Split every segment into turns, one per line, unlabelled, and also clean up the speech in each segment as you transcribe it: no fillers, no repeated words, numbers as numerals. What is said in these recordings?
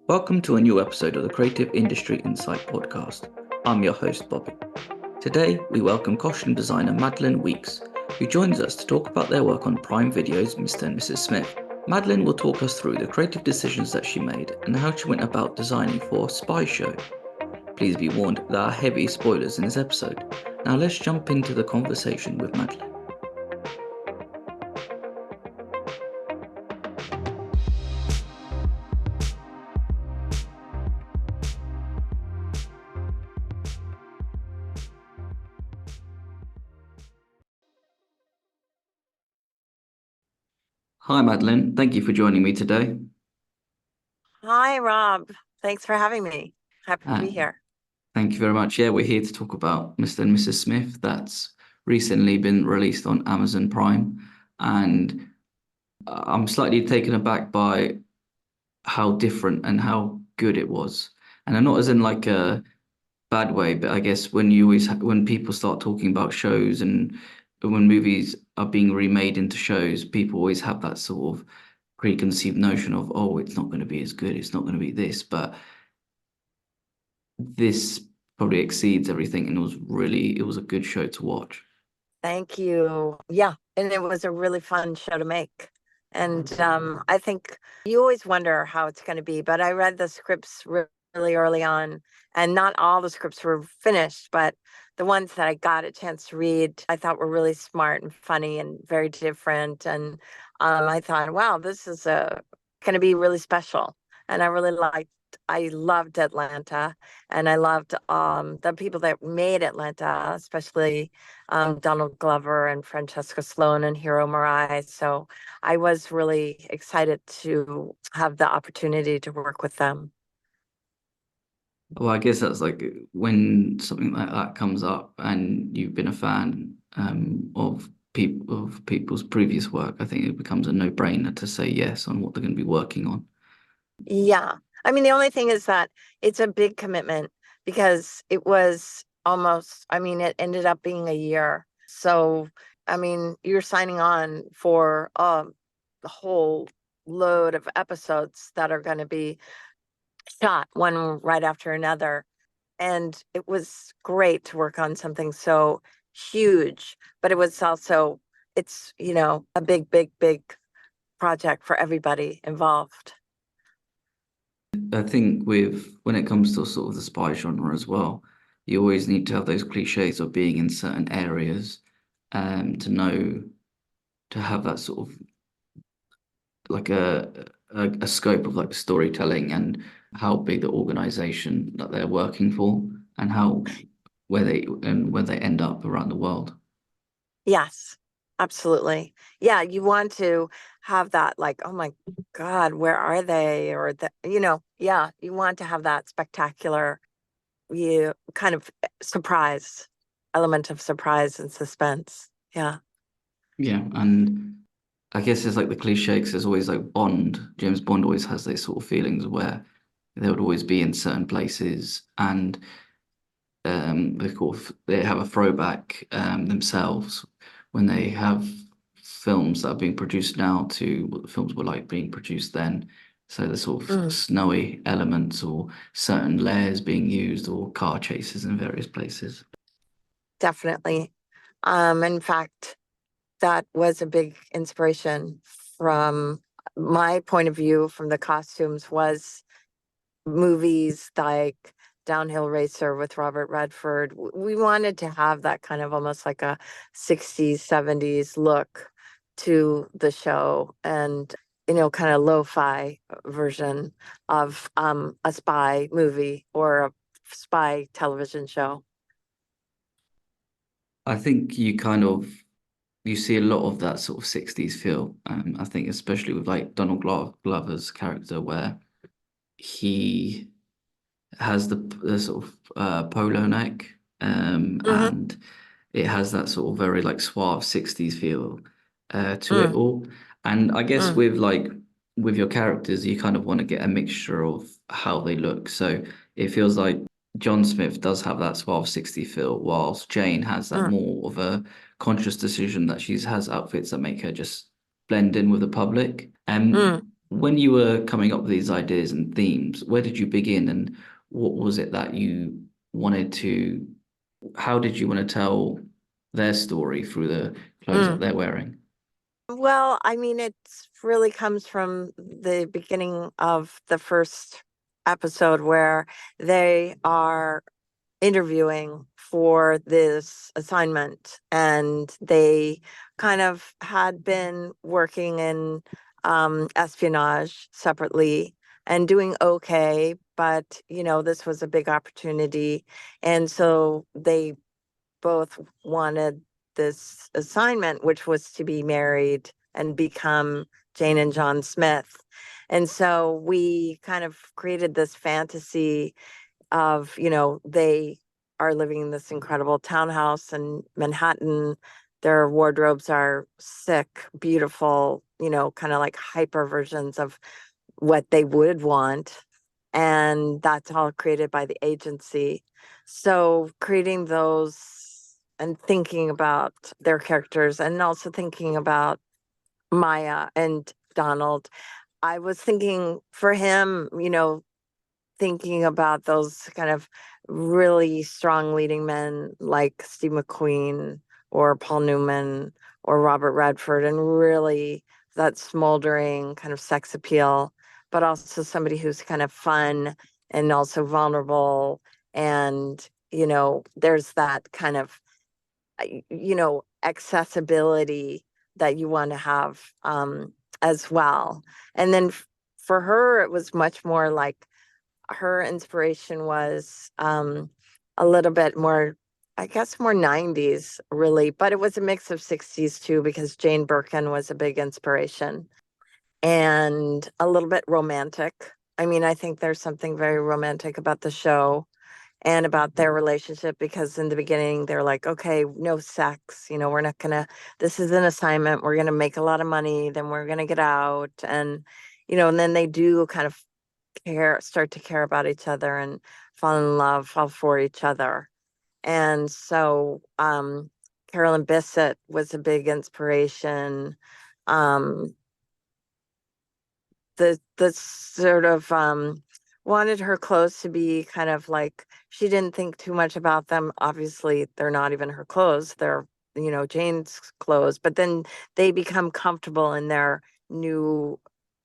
Welcome to a new episode of the Creative Industry Insight podcast. I'm your host, Bobby. Today, we welcome costume designer Madeline Weeks, who joins us to talk about their work on Prime Video's Mr. and Mrs. Smith. Madeline will talk us through the creative decisions that she made and how she went about designing for a spy show. Please be warned, there are heavy spoilers in this episode. Now let's jump into the conversation with Madeline. Hi, Madeline. Thank you for joining me today.
Hi, Rob. Thanks for having me. Happy to be here.
Thank you very much. Yeah, we're here to talk about Mr. and Mrs. Smith. That's recently been released on Amazon Prime. And I'm slightly taken aback by how different and how good it was. And not as in like a bad way, but I guess when people start talking about shows and when movies are being remade into shows, people always have that sort of preconceived notion of, oh, it's not going to be as good, it's not going to be this, but this probably exceeds everything, and it was a good show to watch.
Thank you. Yeah, and it was a really fun show to make. And I think you always wonder how it's going to be, but I read the scripts really early on, and not all the scripts were finished, but the ones that I got a chance to read, I thought were really smart and funny and very different. And I thought, wow, this is going to be really special. And I loved Atlanta, and I loved the people that made Atlanta, especially Donald Glover and Francesca Sloan and Hiro Murai. So I was really excited to have the opportunity to work with them.
Well, I guess that's like when something like that comes up and you've been a fan of people's previous work, I think it becomes a no-brainer to say yes on what they're going to be working on.
Yeah. I mean, the only thing is that it's a big commitment because it was it ended up being a year. So, I mean, you're signing on for the whole load of episodes that are going to be shot one right after another. And it was great to work on something so huge, but it's a big, big, big project for everybody involved.
I think when it comes to sort of the spy genre as well, you always need to have those cliches of being in certain areas, to know to have that sort of like a scope of like storytelling and how big the organization that they're working for and how where they end up around the world.
Yes, absolutely. Yeah, you want to have that like, oh my God, where are they? Yeah, you want to have that spectacular, you kind of surprise, element of surprise and suspense. Yeah.
Yeah, and I guess it's like the cliche 'cause there's always like Bond. James Bond always has these sort of feelings where they would always be in certain places and they have a throwback themselves when they have films that are being produced now to what the films were like being produced then. So the sort of
Mm,
snowy elements or certain layers being used or car chases in various places.
definitely. In fact, that was a big inspiration from my point of view from the costumes was movies like Downhill Racer with Robert Redford. We wanted to have that kind of almost like a 60s, 70s look to the show and, kind of lo-fi version of a spy movie or a spy television show.
I think you see a lot of that sort of 60s feel. I think especially with like Glover's character where he has the sort of polo neck,
Hmm.
and it has that sort of very like suave 60s feel to it
Mm,
all. And I guess
mm,
with your characters, you kind of want to get a mixture of how they look. So it feels like John Smith does have that suave 60 feel, whilst Jane has that
mm,
more of a conscious decision that she has outfits that make her just blend in with the public.
mm.
when you were coming up with these ideas and themes, where did you begin, and what was it that you wanted to, how did you want to tell their story through the clothes that
Mm.
they're wearing?
Well, I mean, it really comes from the beginning of the first episode where they are interviewing for this assignment, and they kind of had been working in espionage separately and doing okay, but this was a big opportunity, and so they both wanted this assignment, which was to be married and become Jane and John Smith. And so we kind of created this fantasy of, they are living in this incredible townhouse in Manhattan. Their wardrobes are sick, beautiful, kind of like hyper versions of what they would want. And that's all created by the agency. So creating those and thinking about their characters and also thinking about Maya and Donald, I was thinking for him, thinking about those kind of really strong leading men like Steve McQueen or Paul Newman or Robert Redford, and really that smoldering kind of sex appeal, but also somebody who's kind of fun and also vulnerable. And, there's that kind of, accessibility that you want to have as well. And then for her, it was much more like her inspiration was a little bit more, I guess, more 90s, really, but it was a mix of 60s too, because Jane Birkin was a big inspiration and a little bit romantic. I mean, I think there's something very romantic about the show and about their relationship, because in the beginning they're like, okay, no sex, we're not gonna, this is an assignment, we're gonna make a lot of money, then we're gonna get out. And and then they do kind of start to care about each other and fall in love, fall for each other. And so Carolyn Bissett was a big inspiration. Um the sort of wanted her clothes to be kind of like, she didn't think too much about them. Obviously, they're not even her clothes. They're, Jane's clothes, but then they become comfortable in their new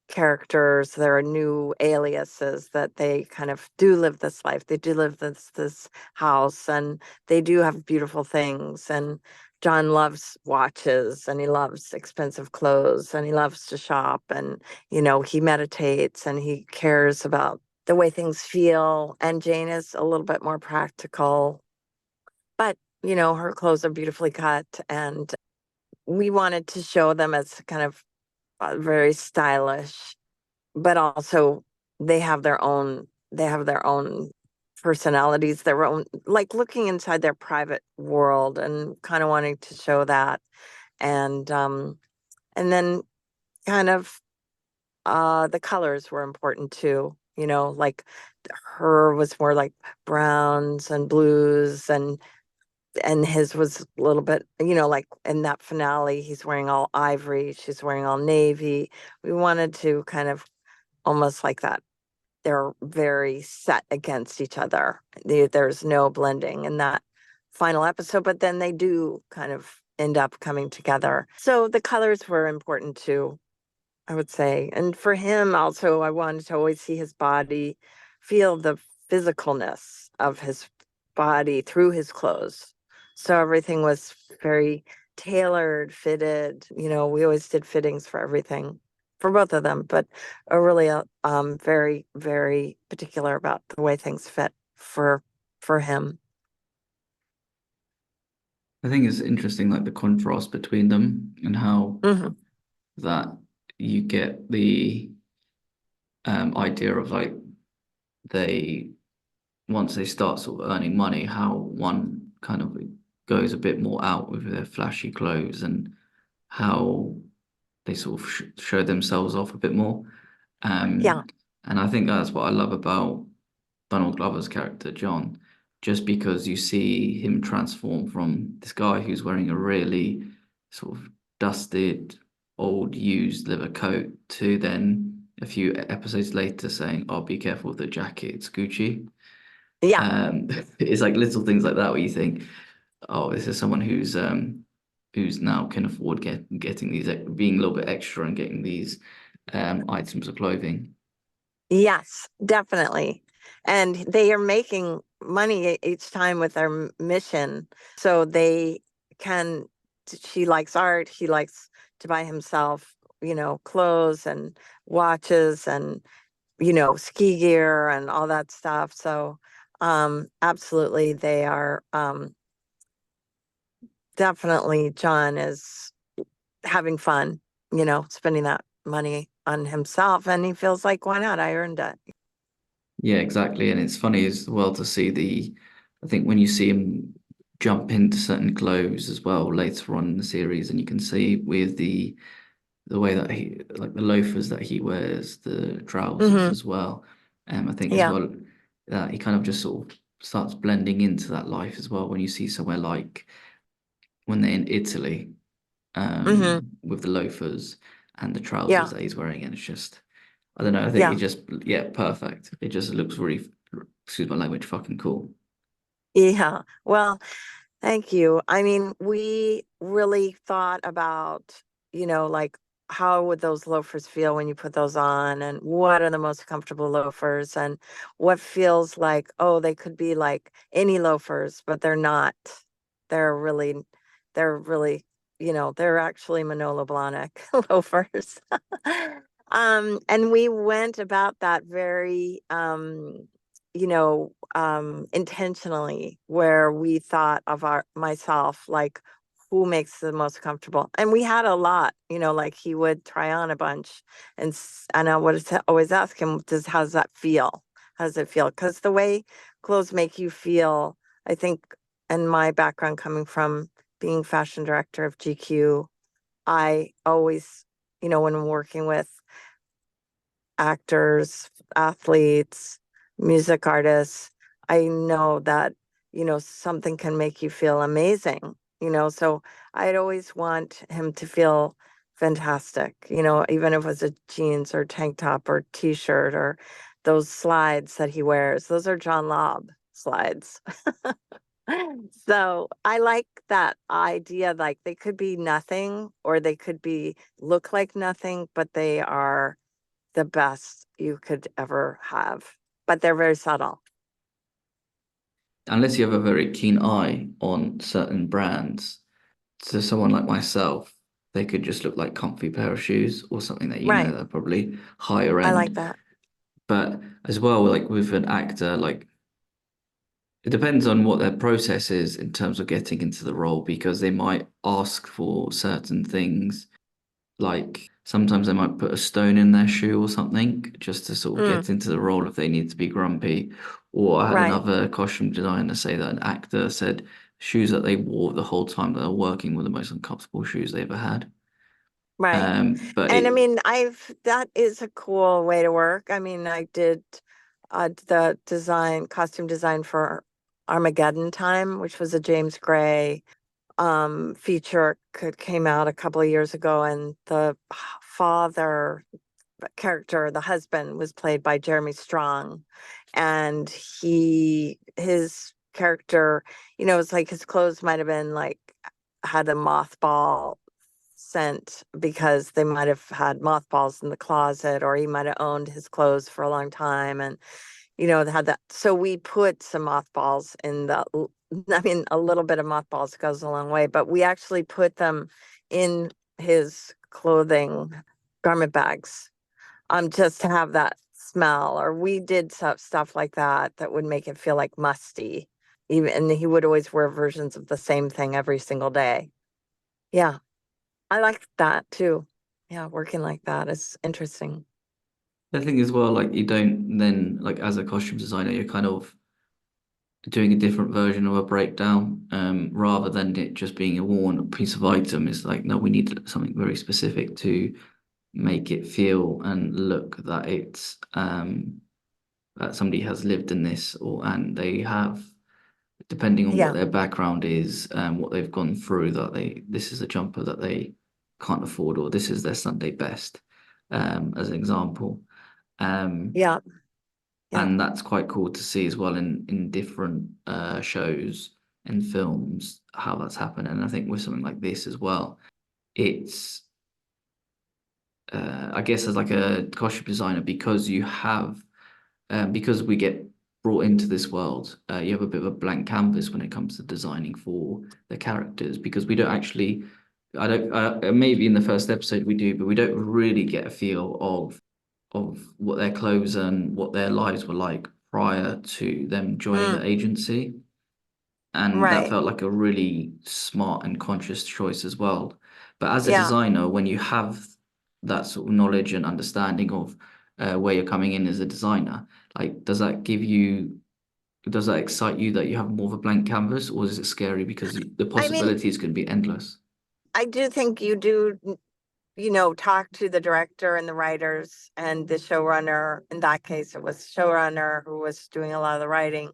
characters. There are new aliases that they kind of do live this life. They do live this house, and they do have beautiful things. And John loves watches, and he loves expensive clothes, and he loves to shop, and he meditates, and he cares about the way things feel. And Jane is a little bit more practical, but her clothes are beautifully cut, and we wanted to show them as kind of very stylish, but also they have their own personalities, their own, like, looking inside their private world and kind of wanting to show that. And then kind of the colors were important too, like her was more like browns and blues, and his was a little bit, like in that finale, he's wearing all ivory, she's wearing all navy. We wanted to kind of almost like that. They're very set against each other. There's no blending in that final episode, but then they do kind of end up coming together. So the colors were important too, I would say. And for him also, I wanted to always see his body, feel the physicalness of his body through his clothes. So everything was very tailored, fitted. We always did fittings for everything for both of them, but are really very, very particular about the way things fit for him.
I think it's interesting, like the contrast between them and how
Hmm.
that you get the idea of like they once they start sort of earning money, how one kind of goes a bit more out with their flashy clothes and how they sort of show themselves off a bit more.
Yeah.
And I think that's what I love about Donald Glover's character, John, just because you see him transform from this guy who's wearing a really sort of dusted, old, used leather coat to then a few episodes later saying, "Oh, be careful with the jacket, it's Gucci."
Yeah.
Um, it's like little things like that where you think, "Oh, this is someone who's now can afford getting these, being a little bit extra and getting these items of clothing."
Yes, definitely. And they are making money each time with their mission. So they can, she likes art, he likes to buy himself, clothes and watches and, ski gear and all that stuff. So absolutely they are definitely John is having fun, spending that money on himself and he feels like why not? I earned it.
Yeah, exactly. And it's funny as well to see I think when you see him jump into certain clothes as well later on in the series, and you can see with the way that he, like the loafers that he wears, the trousers
Hmm.
as well. I think as
Yeah.
well that he kind of just sort of starts blending into that life as well when you see somewhere like when they're in Italy,
Hmm.
with the loafers and the trousers
Yeah.
that he's wearing, and it's just, I don't know, I think it
Yeah.
just, yeah, perfect. It just looks really, excuse my language, fucking cool.
Yeah. Well, thank you. I mean, we really thought about, like how would those loafers feel when you put those on and what are the most comfortable loafers and what feels like, oh, they could be like any loafers, but they're not. They're really, they're really, they're actually Manolo Blahnik loafers. And we went about that very intentionally where we thought of myself, like who makes the most comfortable. And we had a lot, like he would try on a bunch and I would always ask him, how's that feel? How does it feel? Because the way clothes make you feel, I think, and my background coming from being fashion director of GQ, I always, when I'm working with actors, athletes, music artists, I know that, something can make you feel amazing, so I'd always want him to feel fantastic, even if it was a jeans or tank top or t-shirt or those slides that he wears. Those are John Lobb slides. So I like that idea, like they could be nothing or they could be look like nothing, but they are the best you could ever have. But they're very subtle.
Unless you have a very keen eye on certain brands, to someone like myself, they could just look like comfy pair of shoes or something that
Right.
they're probably higher
I like
end.
that.
But as well, like with an actor, like it depends on what their process is in terms of getting into the role because they might ask for certain things. Like sometimes they might put a stone in their shoe or something just to sort of
Mm,
get into the role if they need to be grumpy. Or I had
right.
another costume designer say that an actor said shoes that they wore the whole time that they're working were the most uncomfortable shoes they ever had.
Right.
But
And I
it
mean, that is a cool way to work. I mean, I did the costume design for Armageddon Time, which was a James Gray feature came out a couple of years ago, and the father character, the husband, was played by Jeremy Strong, and his character, it's like his clothes might have been like had a mothball scent because they might have had mothballs in the closet, or he might have owned his clothes for a long time, and they had that. So we put some mothballs in the. I mean, a little bit of mothballs goes a long way, but we actually put them in his clothing garment bags just to have that smell. Or we did stuff like that would make it feel like musty. Even and he would always wear versions of the same thing every single day. Yeah, I like that too. Yeah, working like that is interesting.
the thing as well, like you don't then like as a costume designer, you're kind of doing a different version of a breakdown, rather than it just being a worn piece of item. It's like, no, we need something very specific to make it feel and look that it's that somebody has lived in this or and they have, depending on what
Yeah.
their background is and what they've gone through, that they this is a jumper that they can't afford or this is their Sunday best, as an example. Um,
Yeah. Yeah.
and that's quite cool to see as well in different shows and films how that's happened. And I think with something like this as well, it's I guess as like a costume designer, because you have because we get brought into this world, you have a bit of a blank canvas when it comes to designing for the characters, because we don't actually, I don't, maybe in the first episode we do, but we don't really get a feel of what their clothes and what their lives were like prior to them joining the
Mm,
agency. And that
right.
felt like a really smart and conscious choice as well. But as a
Yeah.
designer, when you have that sort of knowledge and understanding of where you're coming in as a designer, like, does that excite you that you have more of a blank canvas, or is it scary because the
I mean,
possibilities could be endless?
I do think you do, talk to the director and the writers and the showrunner. In that case, it was showrunner who was doing a lot of the writing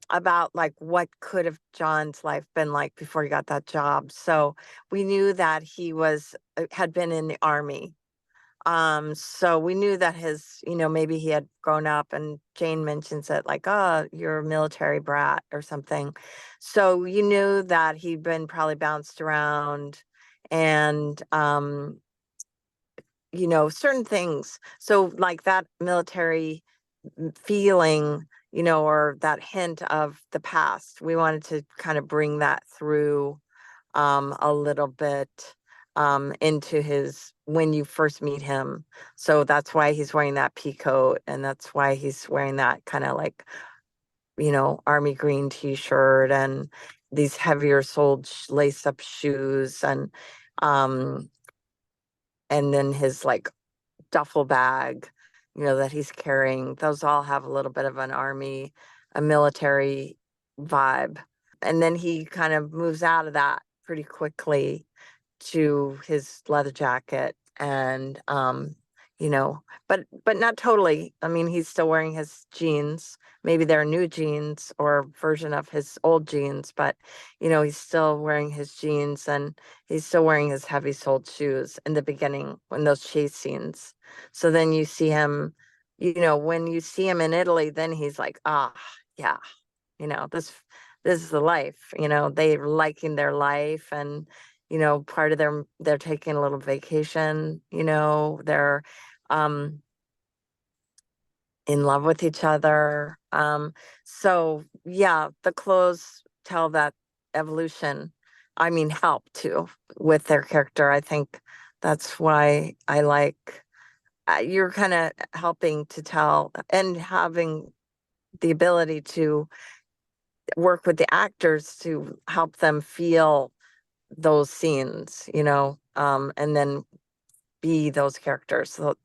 about like what could have John's life been like before he got that job. So we knew that he was had been in the army. So we knew that maybe he had grown up, and Jane mentions it like, oh, you're a military brat or something. So you knew that he'd been probably bounced around and certain things. So like that military feeling, or that hint of the past, we wanted to kind of bring that through a little bit into his when you first meet him. So that's why he's wearing that pea coat, and that's why he's wearing that kind of like, army green t-shirt and these heavier soled lace up shoes, um and then his like duffel bag, that he's carrying. Those all have a little bit of a military vibe. And then he kind of moves out of that pretty quickly to his leather jacket and you know but not totally. I mean, he's still wearing his jeans. Maybe they're new jeans or version of his old jeans, but he's still wearing his jeans, and he's still wearing his heavy soled shoes in the beginning when those chase scenes. So then you see him, when you see him in Italy, then he's like, ah, yeah, this is the life. They're liking their life, and part of they're taking a little vacation. They're um in love with each other. So yeah, the clothes tell that evolution. I mean, help too with their character. I think that's why I like, you're kind of helping to tell and having the ability to work with the actors to help them feel those scenes, and then be those characters. So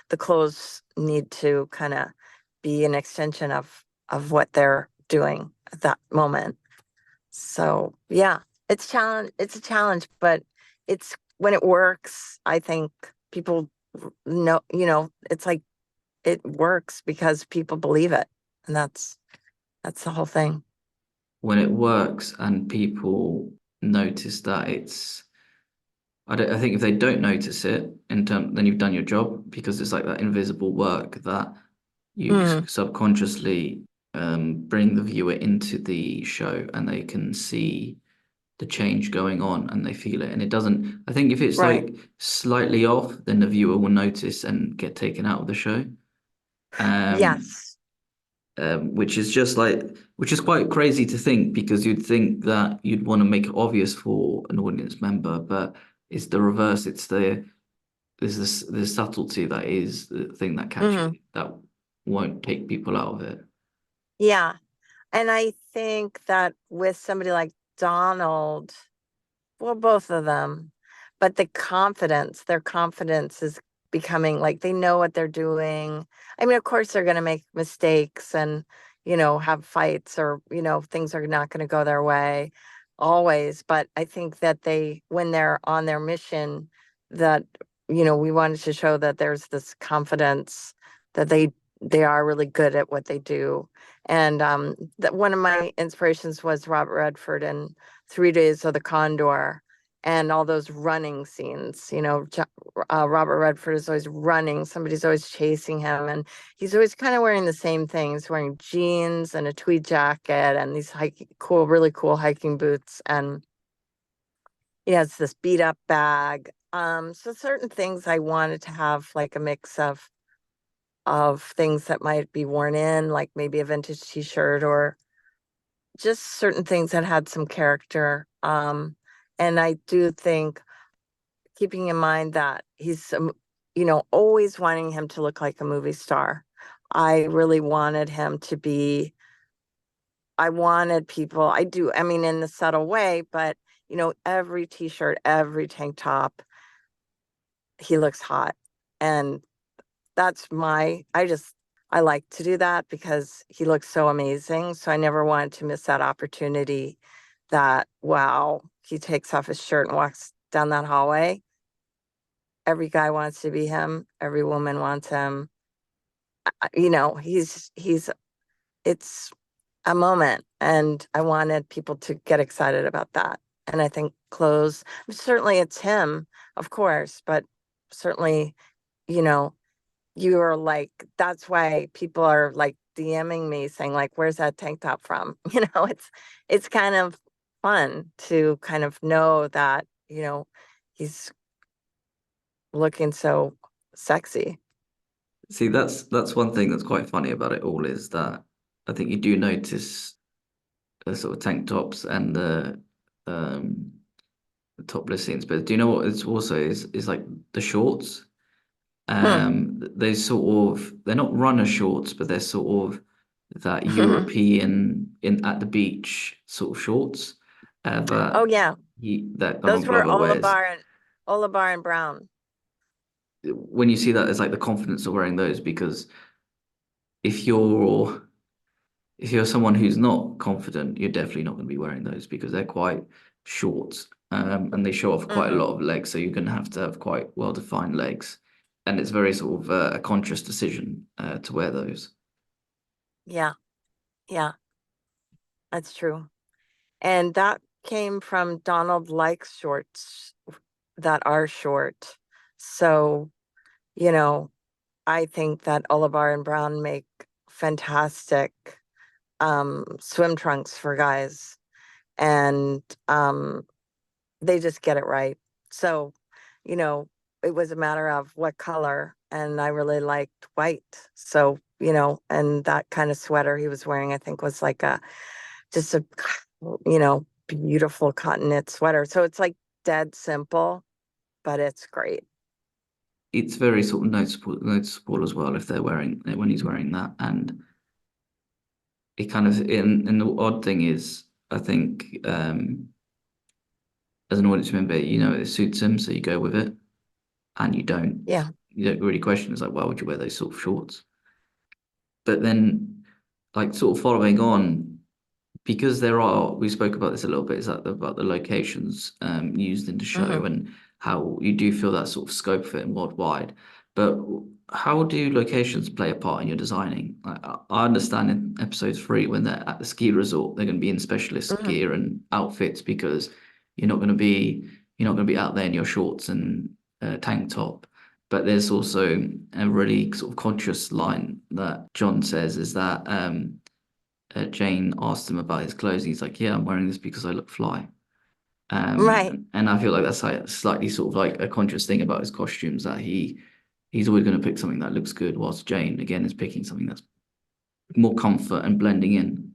the clothes need to kind of be an extension of what they're doing at that moment. So yeah, it's a challenge, but it's when it works, I think people know, it's like it works because people believe it. And that's the whole thing.
When it works and people notice that I think if they don't notice it then you've done your job, because it's like that invisible work that you
Mm,
subconsciously bring the viewer into the show, and they can see the change going on and they feel it. And it doesn't, I think if it's
right.
like slightly off, then the viewer will notice and get taken out of the show. Um,
Yes.
which is just like, which is quite crazy to think, because you'd think that you'd want to make it obvious for an audience member, but it's the reverse. There's this subtlety that is the thing that catches
Hmm.
you, that won't take people out of it.
Yeah. And I think that with somebody like Donald, well, both of them, but their confidence is becoming like they know what they're doing. I mean, of course, they're going to make mistakes and, have fights, or, things are not going to go their way always. But I think that when they're on their mission, that, we wanted to show that there's this confidence that they are really good at what they do. And that one of my inspirations was Robert Redford in 3 Days of the Condor. and all those running scenes. Robert Redford is always running. Somebody's always chasing him, and he's always kind of wearing the same things, wearing jeans and a tweed jacket and these really cool hiking boots. And he has this beat up bag. So certain things I wanted to have like a mix of things that might be worn in, like maybe a vintage t-shirt or just certain things that had some character. And I do think, keeping in mind that he's, always wanting him to look like a movie star. I really wanted him to be, I wanted people, I mean, in the subtle way, but, every t-shirt, every tank top, he looks hot. And I like to do that because he looks so amazing. So I never wanted to miss that opportunity that, wow, he takes off his shirt and walks down that hallway. Every guy wants to be him. Every woman wants him. It's a moment, and I wanted people to get excited about that. And I think clothes, certainly it's him, of course, but certainly, you know, you are like, that's why people are like DMing me saying like, where's that tank top from? It's kind of fun to kind of know that, he's looking so sexy.
See, that's one thing that's quite funny about it all is that I think you do notice the sort of tank tops and um the topless scenes, but do you know what it's also is like the shorts?
Hmm.
They sort of they're not runner shorts, but they're sort of that European in at the beach sort of shorts
Oh
that
yeah,
that
those
Donald
were
Glover wears.
Oliver and Brown.
When you see that, it's like the confidence of wearing those because if you're if you're someone who's not confident, you're definitely not going to be wearing those because they're quite short and they show off quite a
Hmm.
lot of legs. So you're going to have quite well-defined legs, and it's very sort of a conscious decision to wear those.
Yeah, yeah, that's true. And that came from Donald likes shorts that are short. So, you know, I think that Oliver and Brown make fantastic swim trunks for guys. And they just get it right. So, you know, it was a matter of what color, and I really liked white. So, and that kind of sweater he was wearing, I think, was like just a, beautiful cotton knit sweater. So it's like dead simple, but it's great.
It's very sort of noticeable as well if they're wearing when he's wearing that, and it kind of and the odd thing is I think as an audience member, it suits him, so you go with it, and
Yeah.
you don't really question. It's like, why would you wear those sort of shorts? But then, like, sort of following on, because we spoke about this a little bit, is that about the locations used in the show
Hmm.
and how you do feel that sort of scope for it worldwide. But how do locations play a part in your designing? I understand in episode 3 when they're at the ski resort, they're going to be in specialist
Hmm.
gear and outfits because you're not going to be out there in your shorts and tank top. But there's also a really sort of conscious line that John says is that Jane asked him about his clothes. He's like, "Yeah, I'm wearing this because I look fly."
Right.
And I feel like that's like slightly sort of like a conscious thing about his costumes that he's always going to pick something that looks good, whilst Jane again is picking something that's more comfort and blending in.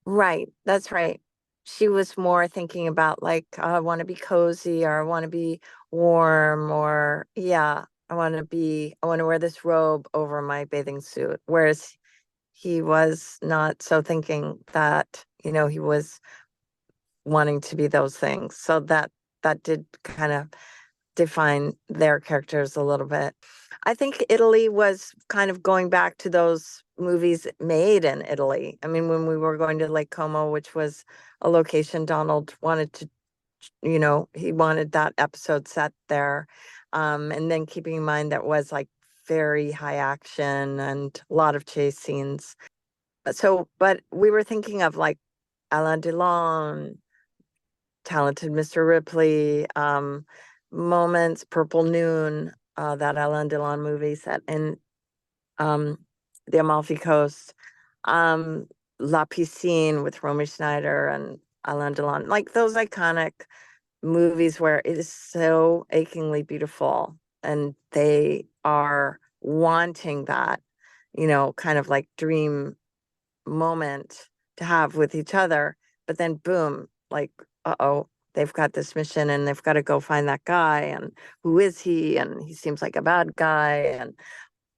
Right. That's right. She was more thinking about like, oh, I want to be cozy, or I want to be warm, or yeah, I want to wear this robe over my bathing suit. Whereas he was not so thinking that, he was wanting to be those things. So that did kind of define their characters a little bit. I think Italy was kind of going back to those movies made in Italy. I mean, when we were going to Lake Como, which was a location Donald wanted to, he wanted that episode set there. And then keeping in mind that was like very high action and a lot of chase scenes. So, but we were thinking of like Alain Delon, Talented Mr. Ripley, Moments, Purple Noon, that Alain Delon movie set in the Amalfi Coast, La Piscine with Romy Schneider and Alain Delon, like those iconic movies where it is so achingly beautiful and they are wanting that, kind of like dream moment to have with each other. But then boom, like, uh-oh, they've got this mission and they've got to go find that guy. And who is he? And he seems like a bad guy and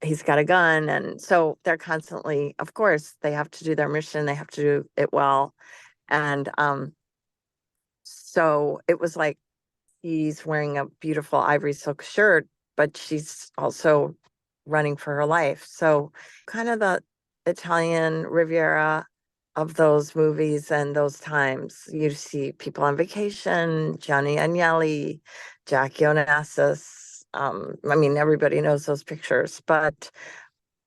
he's got a gun. And so they're constantly, of course, they have to do their mission. They have to do it well. And so it was like she's wearing a beautiful ivory silk shirt, but she's also running for her life. So kind of the Italian Riviera of those movies and those times. You see people on vacation, Gianni Agnelli, Jackie Onassis. I mean, everybody knows those pictures, but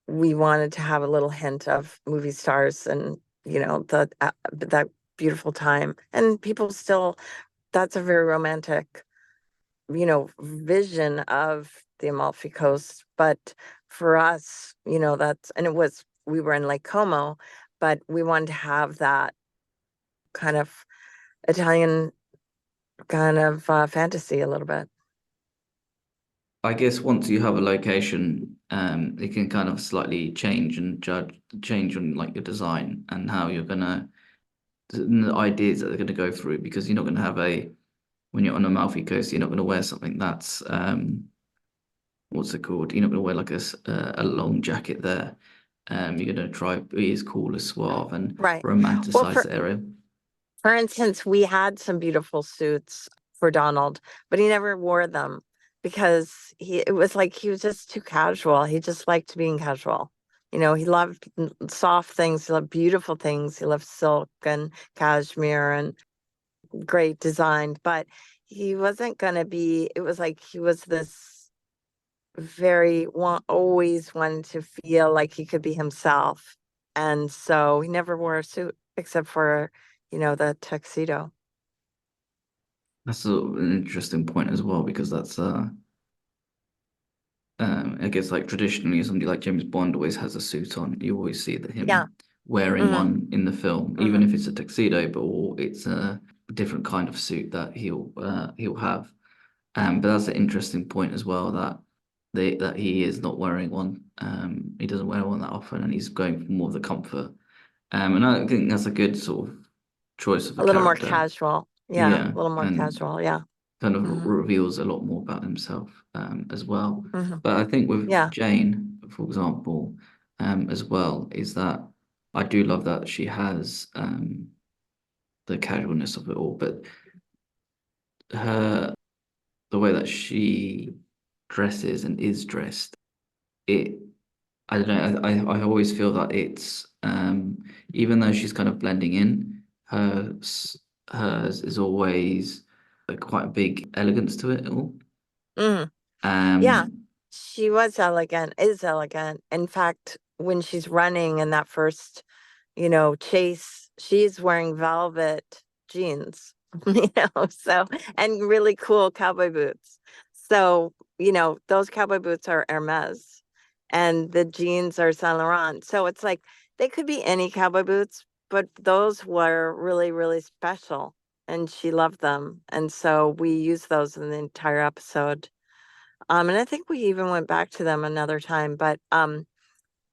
we wanted to have a little hint of movie stars and, that beautiful time. And people still, that's a very romantic, vision of the Amalfi Coast. But for us, we were in Lake Como, but we wanted to have that kind of Italian kind of fantasy a little bit.
I guess once you have a location, it can kind of slightly change on like your design and how you're gonna the ideas that they're gonna go through because you're not gonna have when you're on a Amalfi Coast, you're not gonna wear something that's what's it called? You're not gonna wear like a long jacket there. You're gonna try be as cool as suave and
Right. Well,
romanticize the area.
for instance, we had some beautiful suits for Donald, but he never wore them because it was like he was just too casual. He just liked being casual. He loved soft things, he loved beautiful things, he loved silk and cashmere and great design, but he wasn't gonna be, it was like he was this always wanted to feel like he could be himself. And so he never wore a suit except for, the tuxedo.
That's an interesting point as well because that's I guess like traditionally somebody like James Bond always has a suit on. You always see that
Yeah.
him wearing
Hmm.
one in the film, even if it's a tuxedo, or it's a different kind of suit that he'll have. But that's an interesting point as well that he is not wearing one. He doesn't wear one that often, and he's going for more of the comfort. And I think that's a good sort of choice of a
A little more
character.
casual. Yeah,
Yeah,
a little more
and
casual. Yeah.
kind of
Hmm.
reveals a lot more about himself as well.
Hmm.
But I think with
Yeah.
Jane, for example, as well, is that I do love that she has the casualness of it all, but her the way that she dresses and is dressed, it I don't know, I always feel that it's even though she's kind of blending in, hers is always quite a big elegance to it all.
Hmm. Yeah.
Um,
She was elegant, is elegant. In fact, when she's running in that first, chase, she's wearing velvet jeans, so, and really cool cowboy boots. So, those cowboy boots are Hermes and the jeans are Saint Laurent. So it's like they could be any cowboy boots, but those were really, really special and she loved them. And so we used those in the entire episode. And I think we even went back to them another time, but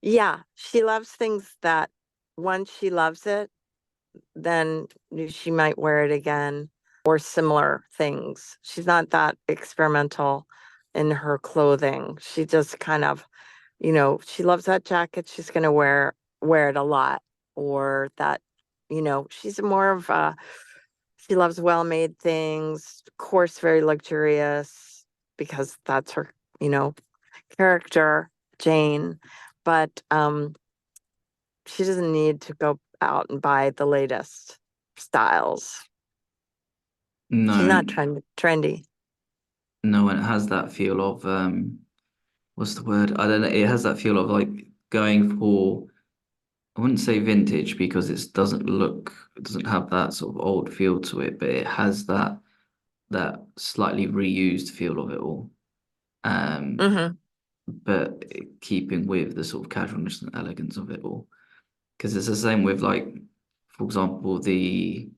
yeah, she loves things that once she loves it, then she might wear it again or similar things. She's not that experimental in her clothing. She just kind of, she loves that jacket, she's gonna wear it a lot. Or that, she's more of a she loves well-made things, of course, very luxurious because that's her, you know, character, Jane. But she doesn't need to go out and buy the latest styles. She's
no,
not trendy.
no, and it has that feel of what's the word? I don't know. It has that feel of like going for I wouldn't say vintage because it doesn't have that sort of old feel to it, but it has that slightly reused feel of it all. Um,
Hmm.
but keeping with the sort of casualness and elegance of it all. Because it's the same with like, for example, the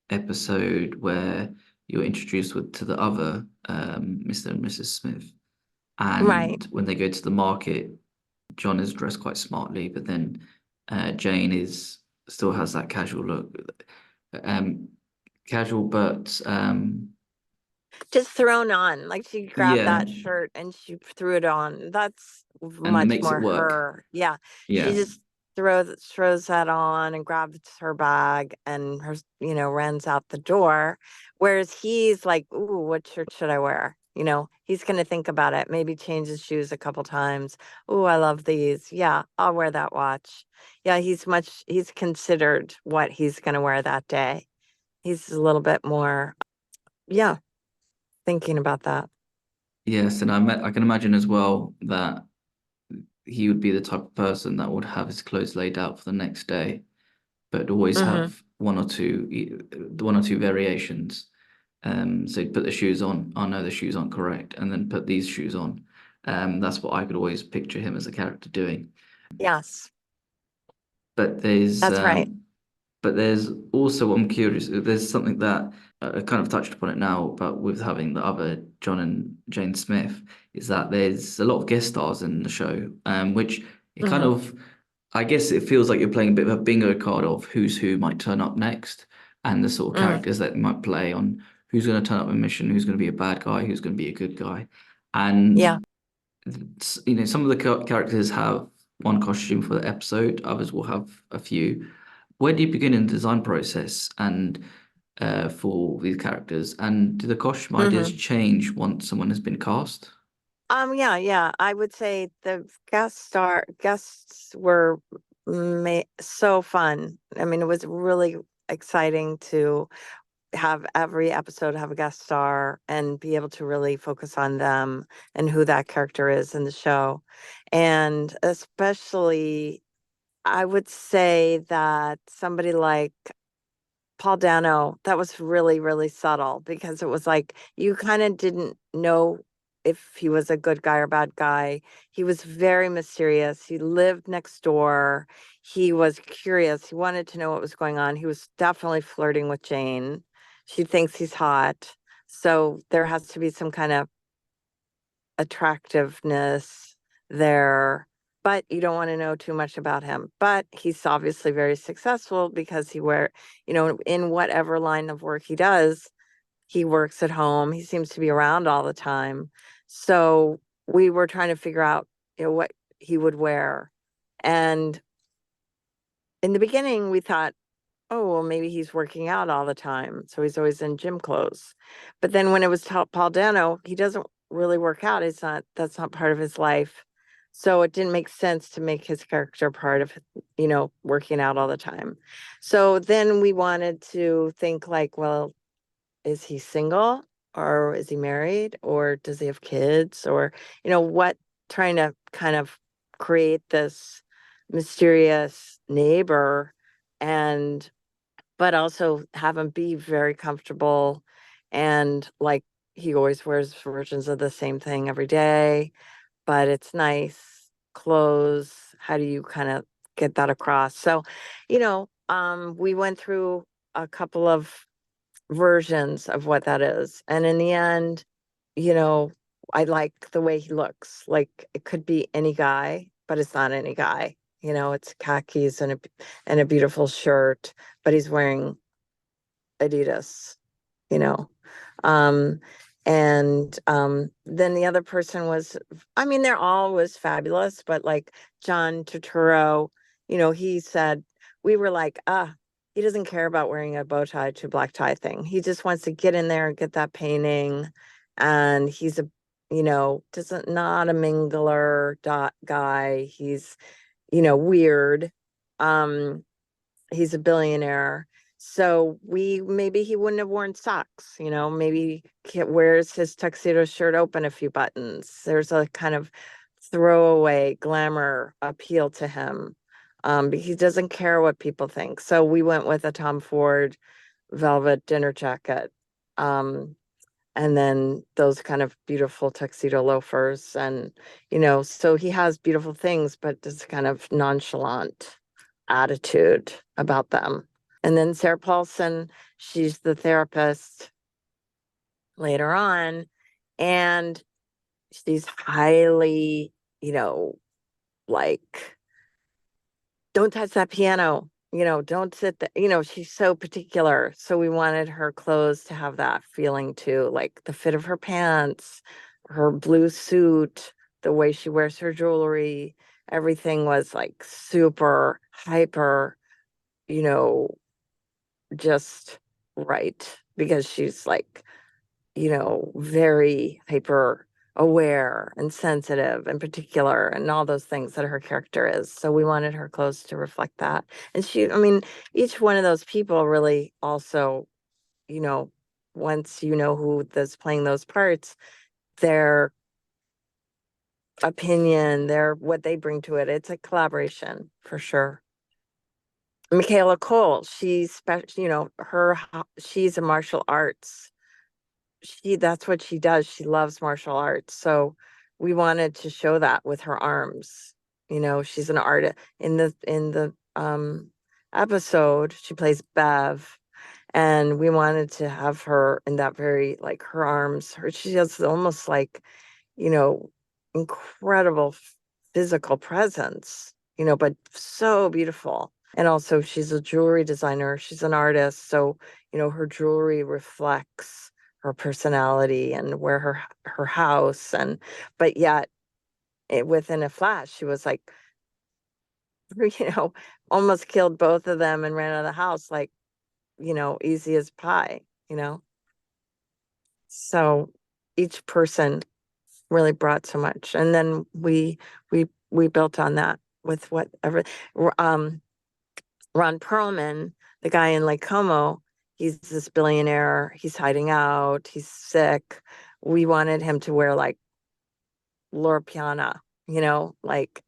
episode where you're introduced to the other Mr. and Mrs. Smith,
Right.
and when they go to the market, John is dressed quite smartly, but then Jane is still has that casual look, um, casual but
Just thrown on. Like she grabbed
yeah,
that shirt and she threw it on. That's
and it
much
makes it
more
work.
her. Yeah. She
Yeah,
just throws that on and grabs her bag and her, runs out the door. Whereas he's like, ooh, what shirt should I wear? He's gonna think about it, maybe change his shoes a couple times. Ooh, I love these. Yeah, I'll wear that watch. Yeah, he's considered what he's gonna wear that day. He's a little bit more, yeah, thinking about that.
yes, and I can imagine as well that he would be the type of person that would have his clothes laid out for the next day, but always
Hmm.
have one or two variations. So he'd put the shoes on. Oh no, the shoes aren't correct, and then put these shoes on. That's what I could always picture him as a character doing.
Yes,
But there's
that's right.
but there's also I'm curious. There's something that I kind of touched upon it now, but with having the other John and Jane Smith, is that there's a lot of guest stars in the show, which it kind
Hmm.
of, I guess it feels like you're playing a bit of a bingo card of who's who might turn up next, and the sort of
Mm.
characters that might play on who's going to turn up a mission, who's going to be a bad guy, who's going to be a good guy,
Yeah.
and some of the characters have one costume for the episode, others will have a few. Where do you begin in the design process and for these characters? And do the costume ideas
Hmm.
change once someone has been cast?
Yeah, yeah. I would say the guests were so fun. I mean, it was really exciting to have every episode have a guest star and be able to really focus on them and who that character is in the show. And especially, I would say that somebody like Paul Dano, that was really, really subtle because it was like you kind of didn't know if he was a good guy or bad guy. He was very mysterious. He lived next door. He was curious. He wanted to know what was going on. He was definitely flirting with Jane. She thinks he's hot. So there has to be some kind of attractiveness there, but you don't want to know too much about him. But he's obviously very successful because in whatever line of work he does, he works at home. He seems to be around all the time. So we were trying to figure out, what he would wear. And in the beginning, we thought, oh, well, maybe he's working out all the time. So he's always in gym clothes. But then when it was Paul Dano, he doesn't really work out. That's not part of his life. So it didn't make sense to make his character part of, working out all the time. So then we wanted to think like, well, is he single or is he married or does he have kids or, what, trying to kind of create this mysterious neighbor and but also have him be very comfortable and like he always wears versions of the same thing every day, but it's nice clothes. How do you kind of get that across? So, we went through a couple of versions of what that is. And in the end, you know, I like the way he looks. Like it could be any guy, but it's not any guy. It's khakis and a beautiful shirt, but he's wearing Adidas, you know. Um, and then the other person was, I mean, they're all was fabulous, but like John Turturro, he said, we were like, he doesn't care about wearing a bow tie to black tie thing. He just wants to get in there and get that painting. And he's doesn't not a mingler dot guy. He's, weird. Um, he's a billionaire. So maybe he wouldn't have worn socks, maybe he wears his tuxedo shirt open a few buttons. There's a kind of throwaway glamour appeal to him. He doesn't care what people think. So we went with a Tom Ford velvet dinner jacket. And then those kind of beautiful tuxedo loafers. And, so he has beautiful things, but this kind of nonchalant attitude about them. And then Sarah Paulson, she's the therapist later on, and she's highly, like, don't touch that piano, don't sit there. She's so particular. So we wanted her clothes to have that feeling too, like the fit of her pants, her blue suit, the way she wears her jewelry. Everything was like super hyper, you know, just right, because she's like, very hyper aware and sensitive and particular and all those things that her character is. So we wanted her clothes to reflect that. And each one of those people really also, once you know who that's playing those parts, their opinion, what they bring to it, it's a collaboration for sure. Michaela Cole, she's special, she's a martial arts, that's what she does. She loves martial arts. So we wanted to show that with her arms. She's an artist in the episode. She plays Bev, and we wanted to have her in that very, like, her arms. She has almost like, you know, incredible physical presence. But so beautiful. And also, she's a jewelry designer. She's an artist. So, her jewelry reflects her personality and where her house, but yet within a flash she was like, almost killed both of them and ran out of the house, like, easy as pie. So each person really brought so much, and then we built on that with whatever. um Ron Perlman, the guy in Lake Como, he's this billionaire. He's hiding out. He's sick. We wanted him to wear like Loro Piana, like,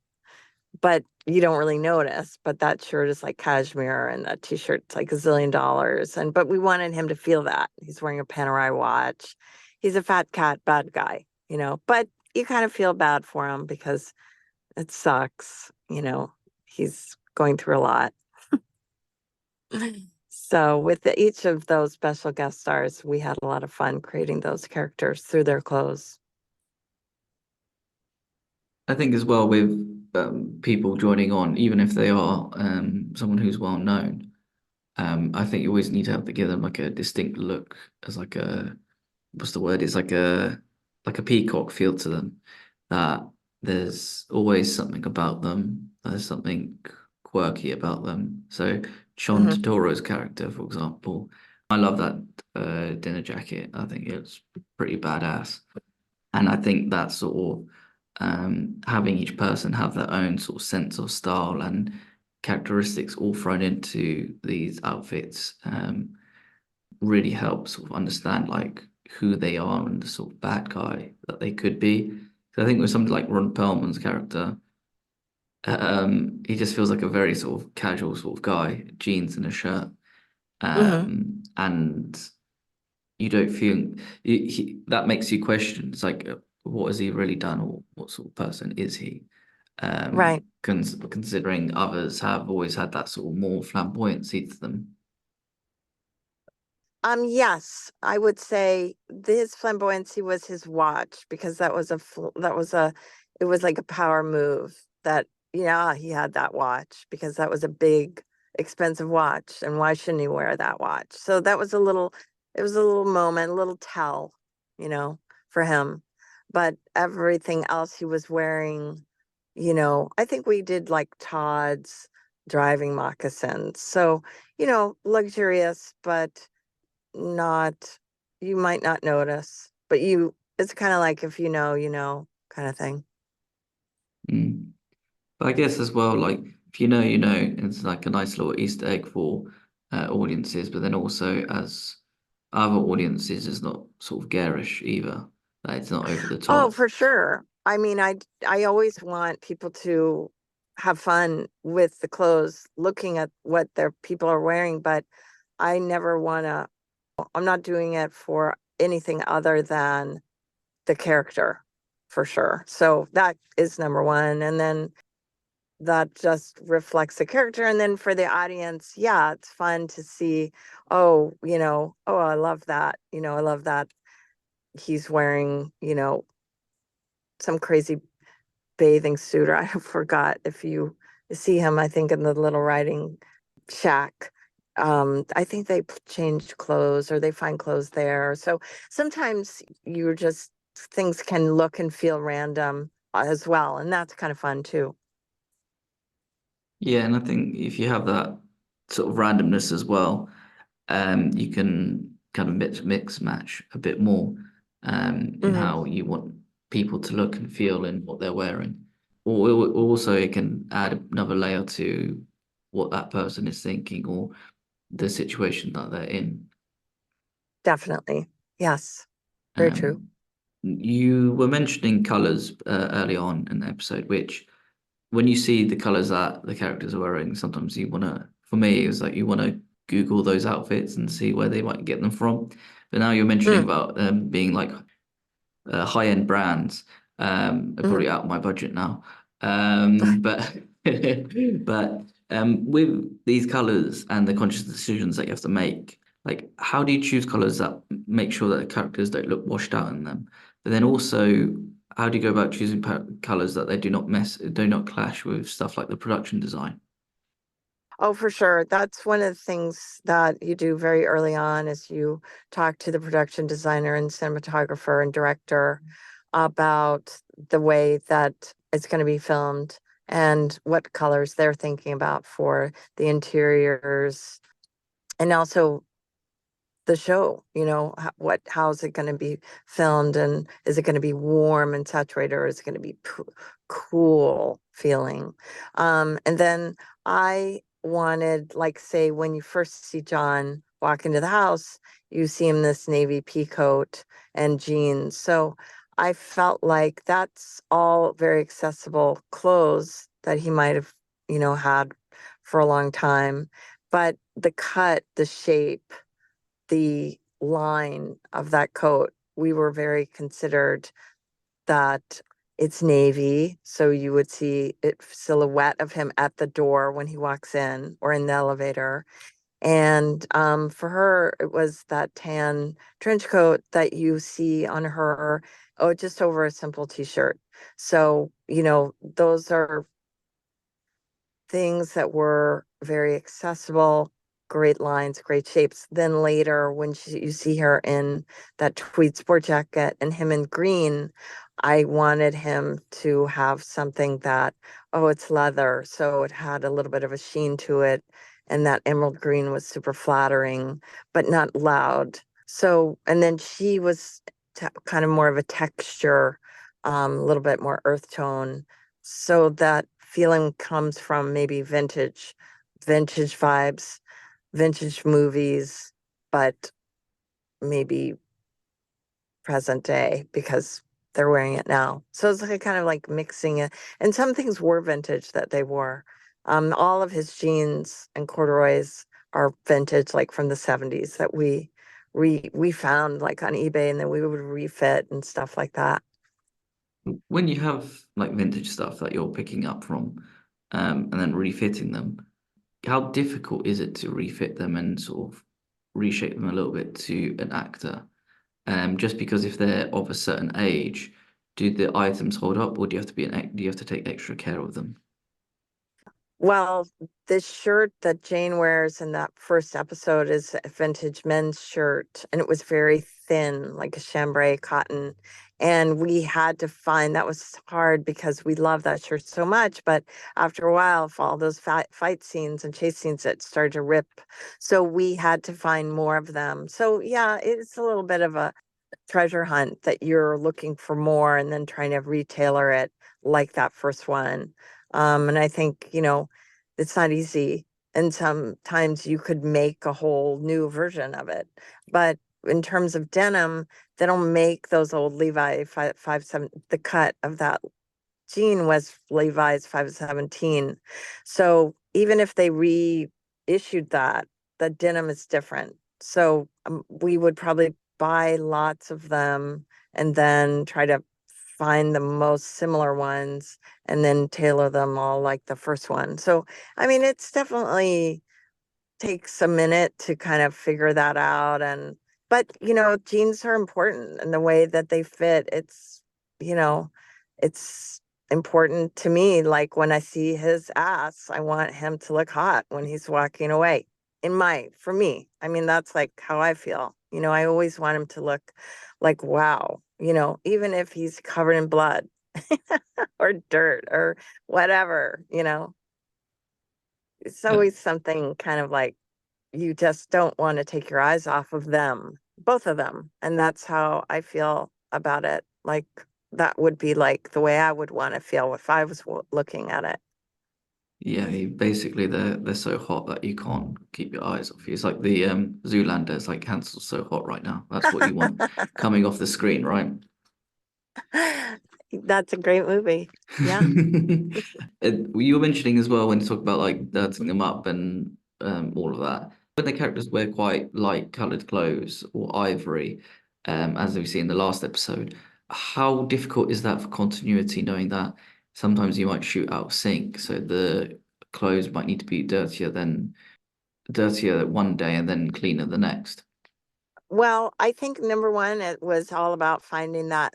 but you don't really notice. But that shirt is like cashmere, and that t-shirt's like $1 zillion. But we wanted him to feel that. He's wearing a Panerai watch. He's a fat cat, bad guy, but you kind of feel bad for him because it sucks. He's going through a lot. So with each of those special guest stars, we had a lot of fun creating those characters through their clothes.
I think as well with people joining on, even if they are someone who's well known, I think you always need to have to give them like a distinct look, as like a, what's the word? It's like a peacock feel to them. That there's always something about them. There's something quirky about them. So Sean
Mhm.
Totoro's character, for example, I love that dinner jacket. I think it's pretty badass. And I think that sort of having each person have their own sort of sense of style and characteristics all thrown into these outfits really helps sort of understand like who they are and the sort of bad guy that they could be. So I think with something like Ron Perlman's character, he just feels like a very sort of casual sort of guy, jeans and a shirt,
Mhm.
and you don't feel that makes you question. It's like, what has he really done, or what sort of person is he?
Right.
Considering others have always had that sort of more flamboyancy to them.
Yes, I would say his flamboyancy was his watch, because it was like a power move that, yeah, he had that watch because that was a big, expensive watch. And why shouldn't he wear that watch? So it was a little moment, a little tell, for him. But everything else he was wearing, I think we did like Todd's driving moccasins. So, luxurious, but not, you might not notice, but it's kind of like, if kind of thing.
Mm. But I guess as well, like if you know, you know, it's like a nice little Easter egg for audiences, but then also as other audiences, it's not sort of garish either. Like it's not over the
Oh,
top.
for sure. I always want people to have fun with the clothes, looking at what their people are wearing, but I never want to, I'm not doing it for anything other than the character, for sure. So that is number one. And then that just reflects the character. And then for the audience, yeah, it's fun to see, oh, oh, I love that. I love that he's wearing, some crazy bathing suit, or I forgot if you see him, I think in the Little Riding Shack. I think they change clothes or they find clothes there. So sometimes you're just, things can look and feel random as well. And that's kind of fun too.
Yeah, and I think if you have that sort of randomness as well, you can kind of mix match a bit more in
Hmm.
how you want people to look and feel in what they're wearing. Or also it can add another layer to what that person is thinking or the situation that they're in.
Definitely. Yes. Very true.
Um, you were mentioning colors early on in the episode, which when you see the colors that the characters are wearing, sometimes you want to, for me, it's like you want to Google those outfits and see where they might get them from. But now you're mentioning
Mm.
about being like high-end brands. They're
Hmm.
probably out of my budget now. But but with these colors and the conscious decisions that you have to make, like how do you choose colors that make sure that the characters don't look washed out in them? But then also, how do you go about choosing colors that they do not clash with stuff like the production design?
Oh, for sure. That's one of the things that you do very early on is you talk to the production designer and cinematographer and director about the way that it's going to be filmed and what colors they're thinking about for the interiors, and also the show, how's it going to be filmed, and is it going to be warm and saturated, or is it going to be cool feeling? And then I wanted, like, say, when you first see John walk into the house, you see him in this navy pea coat and jeans. So I felt like that's all very accessible clothes that he might have, had for a long time. But the cut, the shape, the line of that coat, we were very considered that it's navy. So you would see it silhouette of him at the door when he walks in or in the elevator. And for her, it was that tan trench coat that you see on her, oh, just over a simple t-shirt. So, those are things that were very accessible, great lines, great shapes. Then later, when you see her in that tweed sport jacket and him in green, I wanted him to have something that, oh, it's leather. So it had a little bit of a sheen to it. And that emerald green was super flattering, but not loud. So, and then she was kind of more of a texture, a little bit more earth tone. So that feeling comes from maybe vintage vibes, vintage movies, but maybe present day because they're wearing it now. So it's like kind of like mixing it. And some things were vintage that they wore. All of his jeans and corduroys are vintage, like from the 70s that we found like on eBay, and then we would refit and stuff like that.
When you have like vintage stuff that you're picking up from, and then refitting them, how difficult is it to refit them and sort of reshape them a little bit to an actor? Just because if they're of a certain age, do the items hold up, or do you have to take extra care of them?
Well, this shirt that Jane wears in that first episode is a vintage men's shirt, and it was very thin, like a chambray cotton. And we had to find, that was hard because we love that shirt so much. But after a while, for all those fight scenes and chase scenes, it started to rip. So we had to find more of them. So yeah, it's a little bit of a treasure hunt that you're looking for more and then trying to retailer it like that first one. And I think, it's not easy. And sometimes you could make a whole new version of it. But in terms of denim, they don't make those old Levi 557, the cut of that jean was Levi's 517. So even if they reissued that, the denim is different. So we would probably buy lots of them and then try to find the most similar ones and then tailor them all like the first one. So, I mean, it's definitely takes a minute to kind of figure that out. But jeans are important and the way that they fit, you know, it's important to me. Like when I see his ass, I want him to look hot when he's walking away. For me, I mean, that's like how I feel. I always want him to look like, wow, even if he's covered in blood or dirt or whatever, it's
Yeah.
always something kind of like you just don't want to take your eyes off of them, both of them. And that's how I feel about it. Like that would be like the way I would want to feel if I was looking at it.
Yeah, basically they're so hot that you can't keep your eyes off you. It's like the Zoolander. It's like Hansel's so hot right now. That's what you want coming off the screen, right?
That's a great movie. Yeah.
You were mentioning as well when you talk about like dirtying them up and all of that. When the characters wear quite light colored clothes or ivory, as we see in the last episode, how difficult is that for continuity, knowing that sometimes you might shoot out of sync, so the clothes might need to be dirtier one day and then cleaner the next.
Well, I think number one, it was all about finding that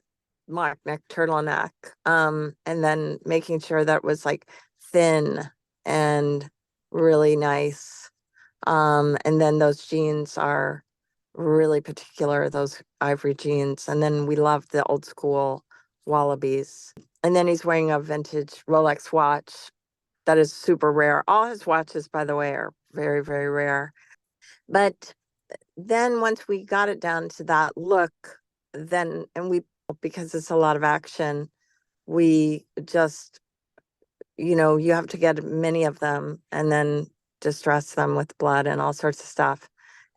mock neck turtleneck, and then making sure that it was like thin and really nice. And then those jeans are really particular, those ivory jeans. And then we love the old school wallabies. And then he's wearing a vintage Rolex watch that is super rare. All his watches, by the way, are very, very rare. But then once we got it down to that look, because it's a lot of action, we just, you have to get many of them and then distress them with blood and all sorts of stuff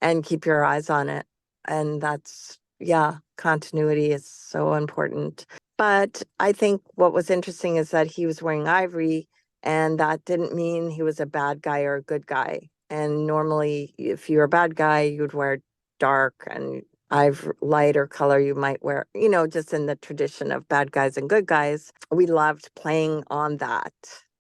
and keep your eyes on it. And yeah, continuity is so important. But I think what was interesting is that he was wearing ivory, and that didn't mean he was a bad guy or a good guy. And normally, if you're a bad guy, you'd wear dark and lighter color. You might wear, just in the tradition of bad guys and good guys. We loved playing on that,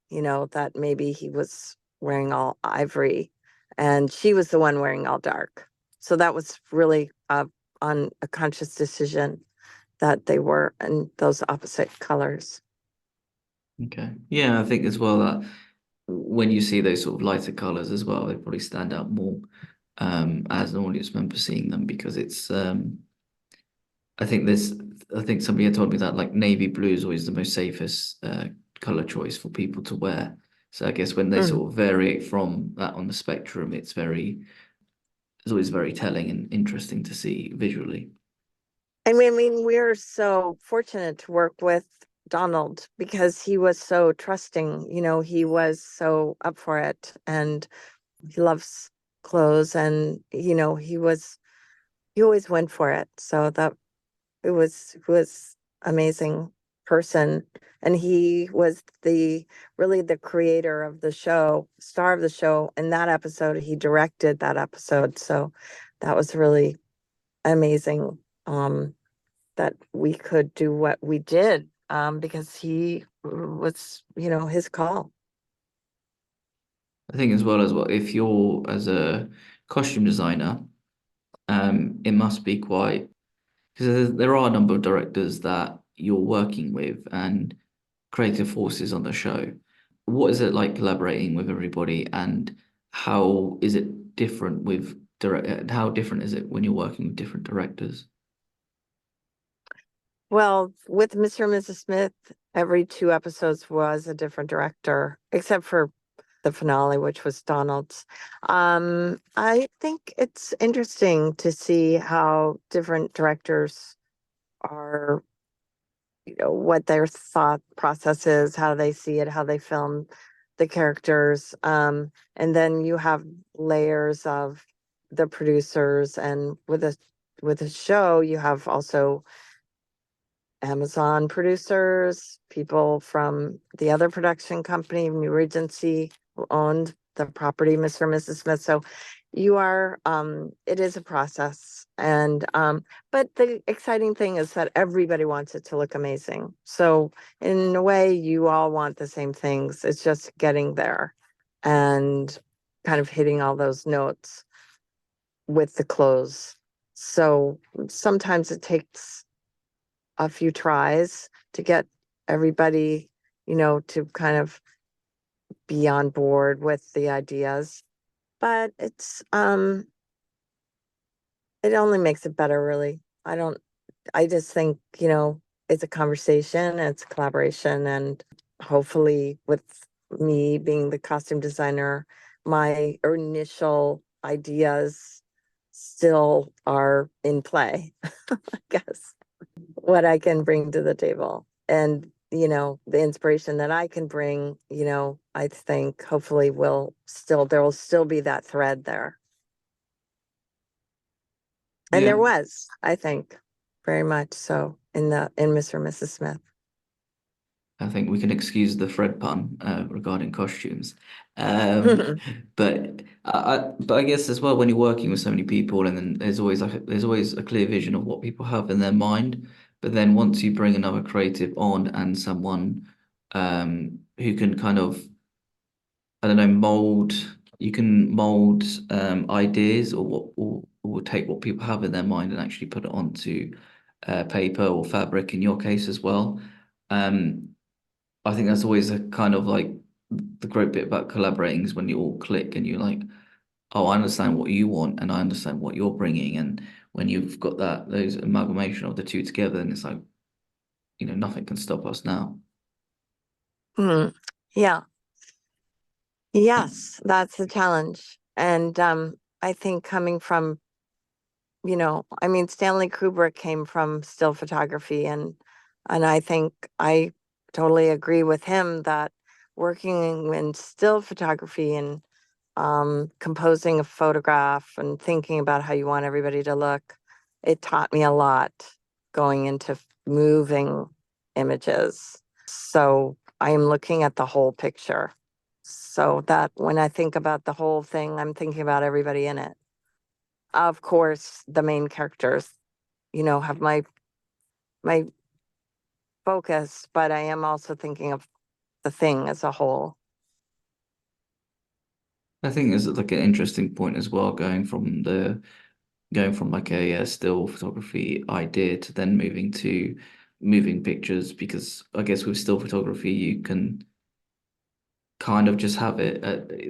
that maybe he was wearing all ivory and she was the one wearing all dark. So that was really on a conscious decision that they were in those opposite colors.
Okay. Yeah, I think as well that when you see those sort of lighter colors as well, they probably stand out more as an audience member seeing them because it's I think this I think somebody had told me that like navy blue is always the most safest color choice for people to wear. So I guess when they
Mm.
sort of vary from that on the spectrum, it's always very telling and interesting to see visually.
I mean, we're so fortunate to work with Donald because he was so trusting. He was so up for it, and he loves clothes, and he always went for it. So that it was amazing person, and he was really the creator of the show, star of the show. In that episode, he directed that episode, so that was really amazing. That we could do what we did, because he was, his call.
I think as well, if you're as a costume designer, it must be quite because there are a number of directors that you're working with and creative forces on the show. What is it like collaborating with everybody, and how is it different with how different is it when you're working with different directors?
Well, with Mr. and Mrs. Smith, every two episodes was a different director, except for the finale, which was Donald's. I think it's interesting to see how different directors are, what their thought process is, how they see it, how they film the characters. And then you have layers of the producers, and with a show, you have also Amazon producers, people from the other production company, New Regency, who owned the property, Mr. and Mrs. Smith. So it is a process. And, but the exciting thing is that everybody wants it to look amazing. So in a way, you all want the same things. It's just getting there and kind of hitting all those notes with the clothes. So sometimes it takes a few tries to get everybody, to kind of be on board with the ideas. But it only makes it better, really. I just think, it's a conversation, it's a collaboration, and hopefully with me being the costume designer, my initial ideas still are in play, I guess, what I can bring to the table. And, the inspiration that I can bring, I think hopefully there will still be that thread there. And
Yeah.
there was, I think, very much so in Mr. and Mrs. Smith.
I think we can excuse the Fred pun regarding costumes. Um, but I guess as well when you're working with so many people and then there's always a clear vision of what people have in their mind. But then once you bring another creative on and someone who can kind of, I don't know, you can mold ideas or take what people have in their mind and actually put it onto paper or fabric in your case as well. Um, I think that's always a kind of like the great bit about collaborating is when you all click and you're like, oh, I understand what you want and I understand what you're bringing. And when you've got those amalgamation of the two together, then it's like, nothing can stop us now.
Mhm. Yeah. Yes, that's the challenge. And I think coming from, I mean, Stanley Kubrick came from still photography, and I think I totally agree with him that working in still photography and composing a photograph and thinking about how you want everybody to look, it taught me a lot going into moving images. So I am looking at the whole picture. So that when I think about the whole thing, I'm thinking about everybody in it. Of course, the main characters, have my focus, but I am also thinking of the thing as a whole.
I think there's like an interesting point as well, going from like a still photography idea to then moving to moving pictures, because I guess with still photography you can kind of just have it.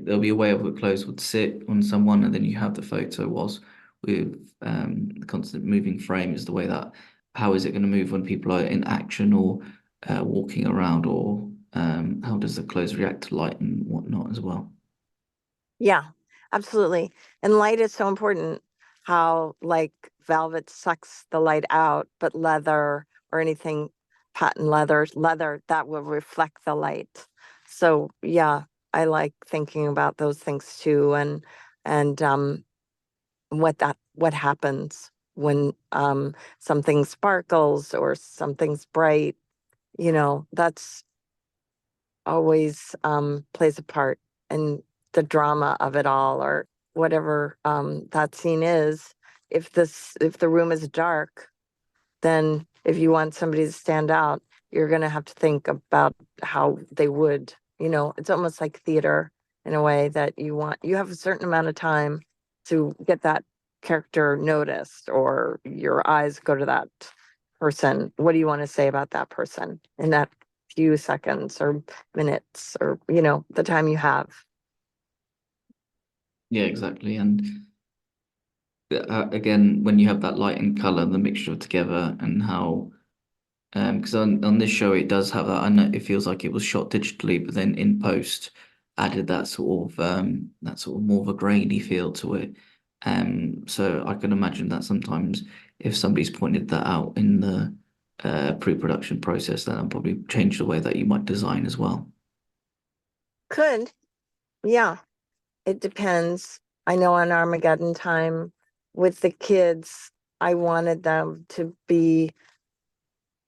There'll be a way of the clothes would sit on someone, and then you have the photo. Was with the constant moving frame is the way that how is it going to move when people are in action or walking around, or how does the clothes react to light and whatnot as well.
Yeah, absolutely. And light is so important. How like velvet sucks the light out, but leather or anything patent leather that will reflect the light. So yeah, I like thinking about those things too, and what happens when something sparkles or something's bright. That's always plays a part in the drama of it all, or whatever that scene is. If the room is dark, then if you want somebody to stand out, you're going to have to think about how they would. It's almost like theater in a way that you have a certain amount of time to get that character noticed, or your eyes go to that person. What do you want to say about that person in that few seconds or minutes, or the time you have?
Yeah, exactly. And again, when you have that light and color, the mixture together, and how because on this show it does have that. I know it feels like it was shot digitally, but then in post added that sort of more of a grainy feel to it. So I can imagine that sometimes if somebody's pointed that out in the pre-production process, then I'll probably change the way that you might design as well.
Could. Yeah, it depends. I know on Armageddon time with the kids, I wanted them to be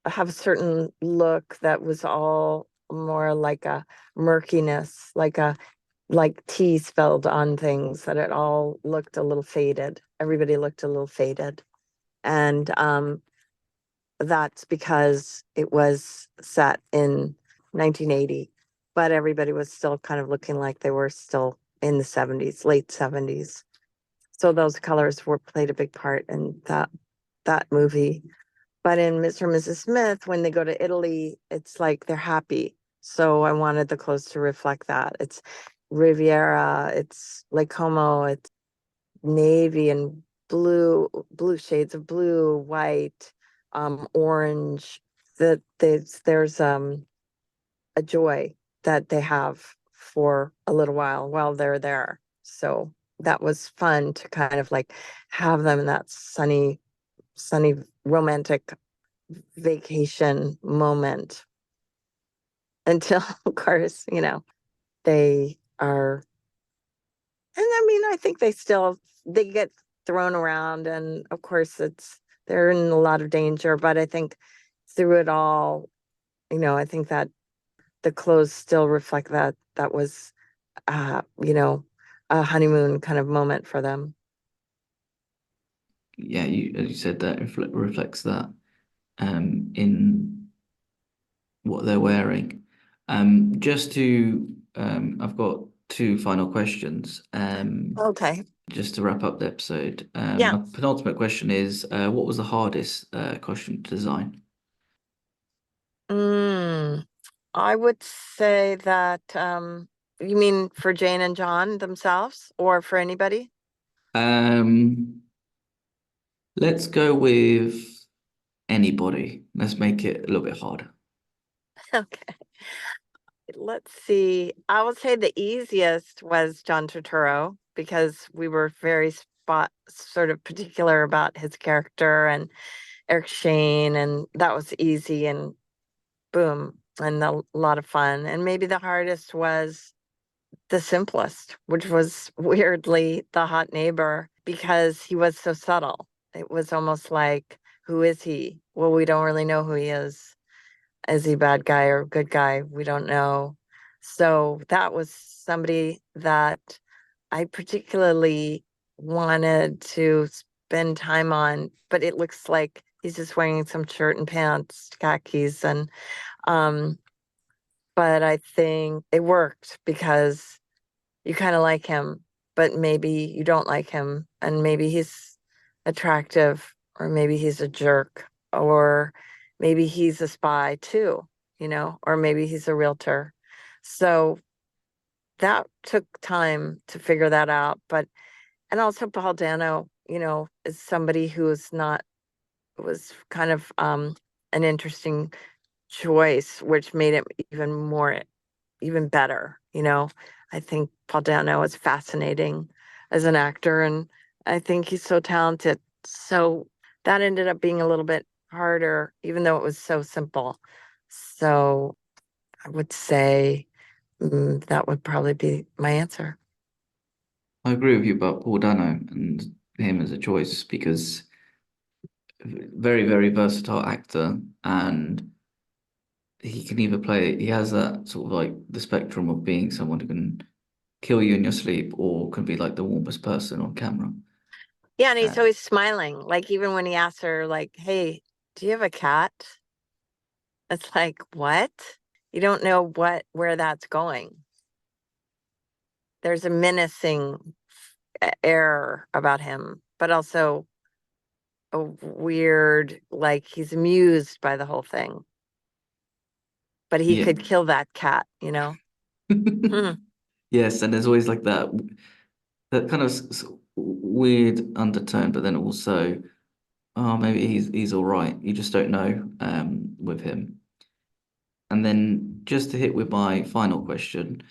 have a certain look that was all more like a murkiness, like tea spilled on things, that it all looked a little faded. Everybody looked a little faded. And that's because it was set in 1980, but everybody was still kind of looking like they were still in the 70s, late 70s. So those colors were played a big part in that movie. But in Mr. and Mrs. Smith, when they go to Italy, it's like they're happy. So I wanted the clothes to reflect that. It's Riviera, it's Lake Como, it's navy and blue shades of blue, white, orange. That there's a joy that they have for a little while they're there. So that was fun to kind of like have them in that sunny romantic vacation moment until of course, they are, and I mean, I think they get thrown around, and of course they're in a lot of danger, but I think through it all, I think that the clothes still reflect that was a honeymoon kind of moment for them.
Yeah, as you said, that reflects that in what they're wearing. I've got two final questions.
Okay.
Just to wrap up the episode.
Yeah.
My penultimate question is, what was the hardest costume to design?
Mm, I would say that you mean for Jane and John themselves or for anybody?
Um, let's go with anybody. Let's make it a little bit harder.
Okay. Let's see. I would say the easiest was John Turturro because we were very sort of particular about his character, and Eric Shane, and that was easy and boom, and a lot of fun. And maybe the hardest was the simplest, which was weirdly the hot neighbor because he was so subtle. It was almost like, who is he? Well, we don't really know who he is. Is he a bad guy or good guy? We don't know. So that was somebody that I particularly wanted to spend time on, but it looks like he's just wearing some shirt and pants, khakis, and um, but I think it worked because you kind of like him, but maybe you don't like him, and maybe he's attractive, or maybe he's a jerk, or maybe he's a spy too, or maybe he's a realtor. So that took time to figure that out. But, and also Paul Dano, is somebody who is not, was kind of an interesting choice, which made it even better. I think Paul Dano is fascinating as an actor, and I think he's so talented. So that ended up being a little bit harder, even though it was so simple. So I would say that would probably be my answer.
I agree with you about Paul Dano and him as a choice because very, very versatile actor, and he can either play, he has that sort of like the spectrum of being someone who can kill you in your sleep or can be like the warmest person on camera.
Yeah, and
Uh,
he's always smiling. Like even when he asks her, like, "Hey, do you have a cat?" It's like, what? You don't know where that's going. There's a menacing air about him, but also a weird, like he's amused by the whole thing. But he
yeah.
could kill that cat, you know? Hmm.
Yes, and there's always like that kind of weird undertone, but then also, oh, maybe he's all right. You just don't know with him. And then just to hit with my final question,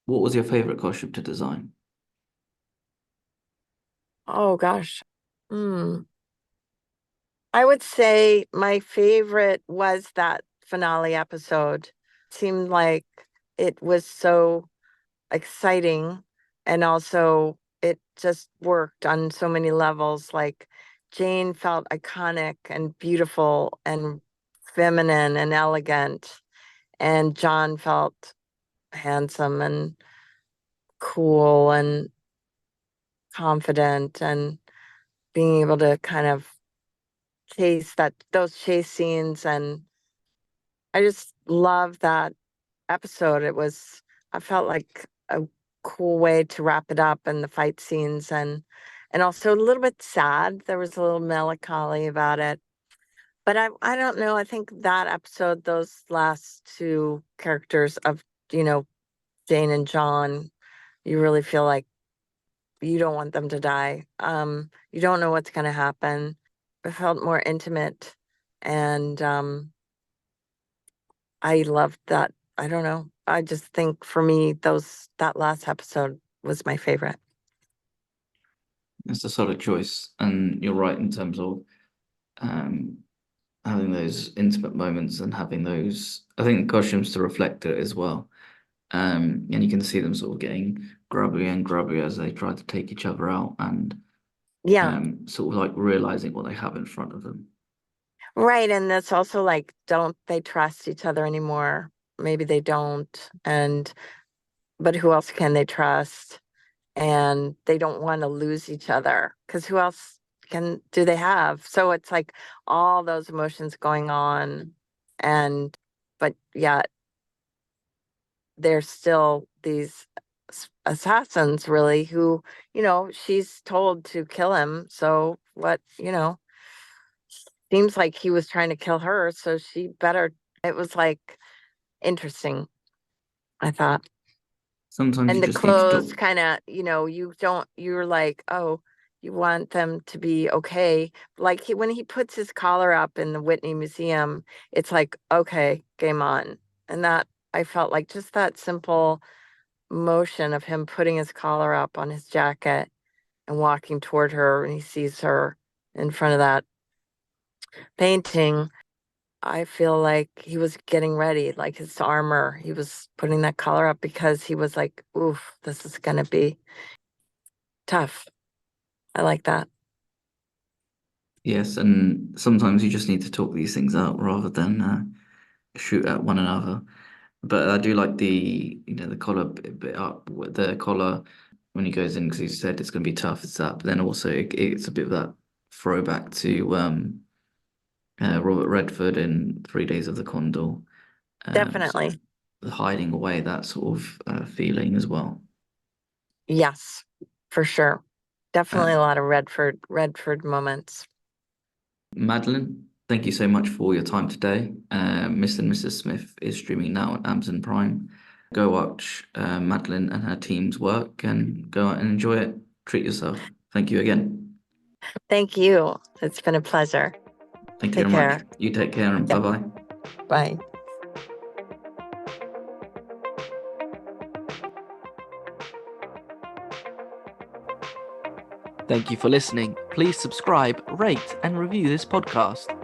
what was your favorite costume to design?
Oh gosh. Hmm. I would say my favorite was that finale episode. Seemed like it was so exciting, and also it just worked on so many levels. Like Jane felt iconic and beautiful and feminine and elegant, and John felt handsome and cool and confident, and being able to kind of those chase scenes. And I just love that episode. I felt like a cool way to wrap it up, and the fight scenes, and also a little bit sad. There was a little melancholy about it. But I don't know. I think that episode, those last two characters of, Jane and John, you really feel like you don't want them to die. You don't know what's going to happen. It felt more intimate, and I loved that. I don't know. I just think for me, that last episode was my favorite.
It's a solid choice, and you're right in terms of having those intimate moments and having those, I think, costumes to reflect it as well. And you can see them sort of getting grubby and grubby as they try to take each other out, and
Yeah,
sort of like realizing what they have in front of them.
right. And that's also like, don't they trust each other anymore? Maybe they don't. But who else can they trust? And they don't want to lose each other, because who else do they have? So it's like all those emotions going on, but yet they're still these assassins, really, who, she's told to kill him. So what, seems like he was trying to kill her, so she better. It was like interesting, I thought.
Sometimes you
And the
just need to
clothes
talk.
kind of, you're like, oh, you want them to be okay. Like when he puts his collar up in the Whitney Museum, it's like, okay, game on. And that, I felt like just that simple motion of him putting his collar up on his jacket and walking toward her, and he sees her in front of that painting. I feel like he was getting ready, like his armor. He was putting that collar up because he was like, oof, this is going to be tough. I like that.
Yes, and sometimes you just need to talk these things out rather than shoot at one another. But I do like the collar bit up with the collar when he goes in, because he said it's going to be tough. It's that, but then also it's a bit of that throwback to Robert Redford in 3 Days of the Condor. So
Definitely.
hiding away that sort of feeling as well.
Yes, for sure.
Uh,
Definitely a lot of Redford moments.
Madeline, thank you so much for your time today. Mr. and Mrs. Smith is streaming now on Amazon Prime. Go watch Madeline and her team's work and go out and enjoy it. Treat yourself. Thank you again.
Thank you. It's been a pleasure.
Thank you
Take
very much.
care.
You take care and bye
Yep.
bye.
Bye.
Thank you for listening. Please subscribe, rate, and review this podcast.